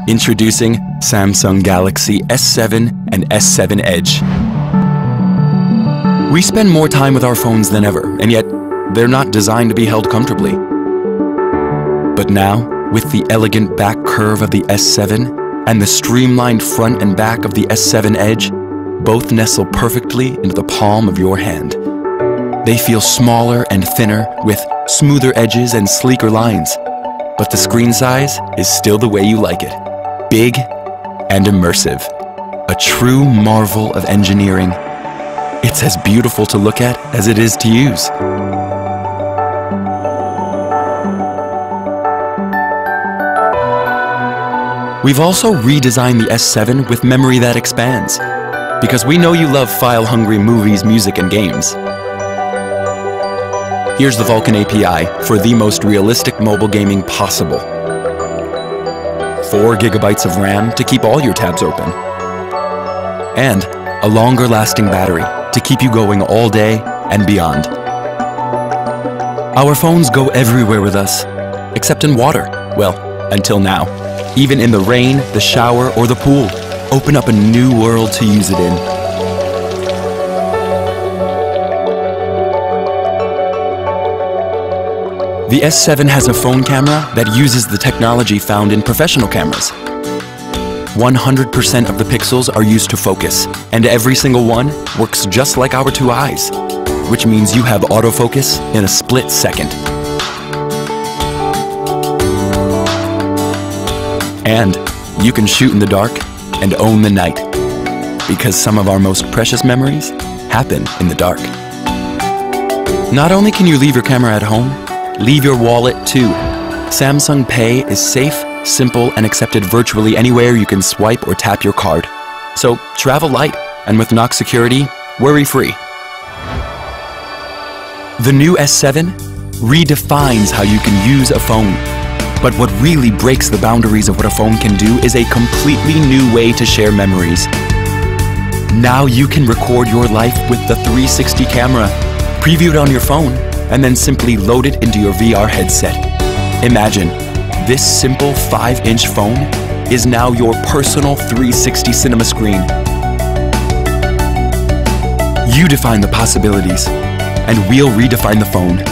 Introducing Samsung Galaxy S7 and S7 Edge. We spend more time with our phones than ever, and yet they're not designed to be held comfortably. But now, with the elegant back curve of the S7 and the streamlined front and back of the S7 Edge, both nestle perfectly into the palm of your hand. They feel smaller and thinner with smoother edges and sleeker lines, but the screen size is still the way you like it. Big and immersive. A true marvel of engineering. It's as beautiful to look at as it is to use. We've also redesigned the S7 with memory that expands, because we know you love file-hungry movies, music, and games. Here's the Vulkan API for the most realistic mobile gaming possible. 4 GB of RAM to keep all your tabs open. And a longer lasting battery to keep you going all day and beyond. Our phones go everywhere with us, except in water. Well, until now. Even in the rain, the shower, or the pool. Open up a new world to use it in. The S7 has a phone camera that uses the technology found in professional cameras. 100% of the pixels are used to focus, and every single one works just like our 2 eyes, which means you have autofocus in a split second. And you can shoot in the dark and own the night, because some of our most precious memories happen in the dark. Not only can you leave your camera at home, leave your wallet too. Samsung Pay is safe, simple, and accepted virtually anywhere you can swipe or tap your card. So travel light, and with Knox Security, worry-free. The new S7 redefines how you can use a phone. But what really breaks the boundaries of what a phone can do is a completely new way to share memories. Now you can record your life with the 360 camera, preview it on your phone, and then simply load it into your VR headset. Imagine, this simple 5-inch phone is now your personal 360 cinema screen. You define the possibilities, and we'll redefine the phone.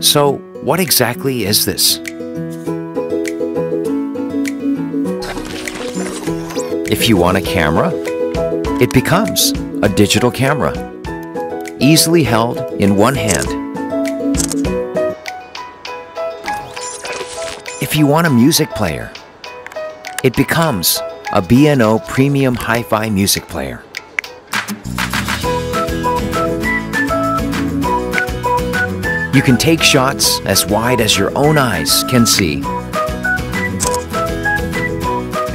So, what exactly is this? If you want a camera, it becomes a digital camera, easily held in one hand. If you want a music player, it becomes a B&O premium hi-fi music player. You can take shots as wide as your own eyes can see.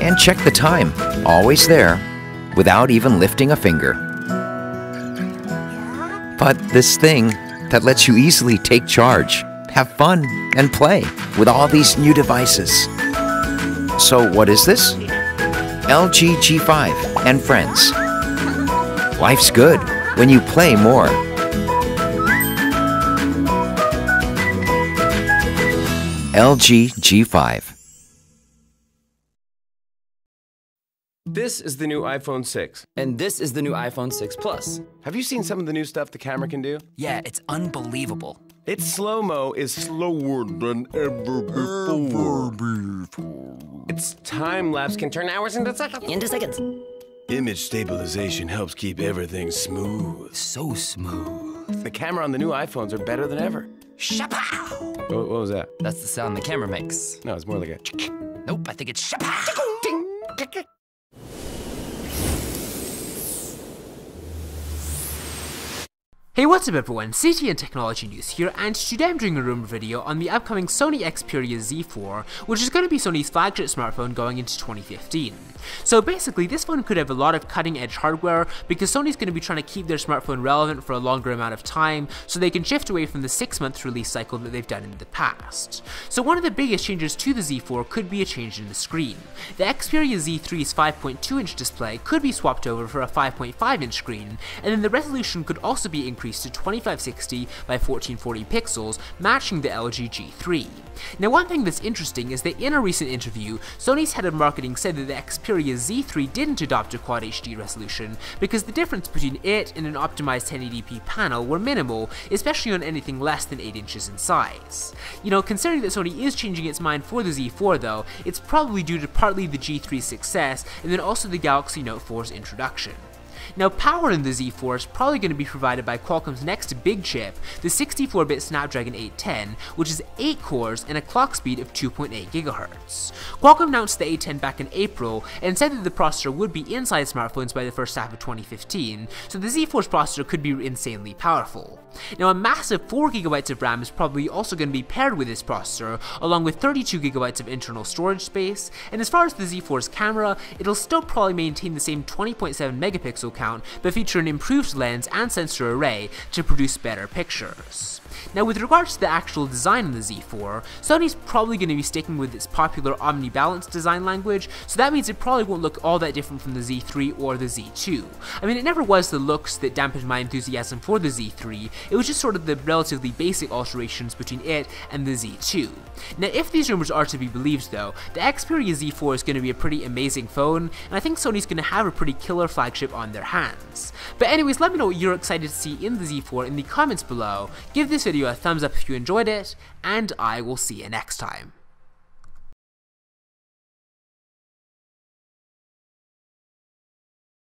And check the time, always there, without even lifting a finger. But this thing that lets you easily take charge have fun, and play with all these new devices. So what is this? LG G5 and friends. Life's good when you play more. LG G5. This is the new iPhone 6. And this is the new iPhone 6 Plus. Have you seen some of the new stuff the camera can do? Yeah, it's unbelievable. Its slow-mo is slower than ever before. Its time-lapse can turn hours into seconds. Image stabilization helps keep everything smooth. So smooth. The camera on the new iPhones are better than ever. Shapow! What was that? That's the sound the camera makes. No, it's more like a... Nope, I think it's shapow! Hey, what's up everyone, CT and Technology News here, and today I'm doing a rumor video on the upcoming Sony Xperia Z4, which is going to be Sony's flagship smartphone going into 2015. So basically, this phone could have a lot of cutting-edge hardware, because Sony's going to be trying to keep their smartphone relevant for a longer amount of time, so they can shift away from the 6-month release cycle that they've done in the past. So one of the biggest changes to the Z4 could be a change in the screen. The Xperia Z3's 5.2-inch display could be swapped over for a 5.5-inch screen, and then the resolution could also be increased to 2560 by 1440 pixels, matching the LG G3. Now, one thing that's interesting is that in a recent interview, Sony's head of marketing said that the Xperia Z3 didn't adopt a Quad HD resolution because the difference between it and an optimized 1080p panel were minimal, especially on anything less than 8 inches in size. You know, considering that Sony is changing its mind for the Z4 though, it's probably due to partly the G3's success and then also the Galaxy Note 4's introduction. Now, power in the Z4 is probably going to be provided by Qualcomm's next big chip, the 64-bit Snapdragon 810, which is 8 cores and a clock speed of 2.8 GHz. Qualcomm announced the 810 back in April and said that the processor would be inside smartphones by the first half of 2015, so the Z4's processor could be insanely powerful. Now, a massive 4GB of RAM is probably also going to be paired with this processor, along with 32GB of internal storage space, and as far as the Z4's camera, it'll still probably maintain the same 20.7 megapixel count, but feature an improved lens and sensor array to produce better pictures. Now, with regards to the actual design of the Z4, Sony's probably going to be sticking with its popular omni-balance design language, so that means it probably won't look all that different from the Z3 or the Z2. I mean, it never was the looks that dampened my enthusiasm for the Z3, it was just sort of the relatively basic alterations between it and the Z2. Now, if these rumors are to be believed though, the Xperia Z4 is going to be a pretty amazing phone, and I think Sony's going to have a pretty killer flagship on their hands. But anyways, let me know what you're excited to see in the Z4 in the comments below, give this video a thumbs up if you enjoyed it, and I will see you next time.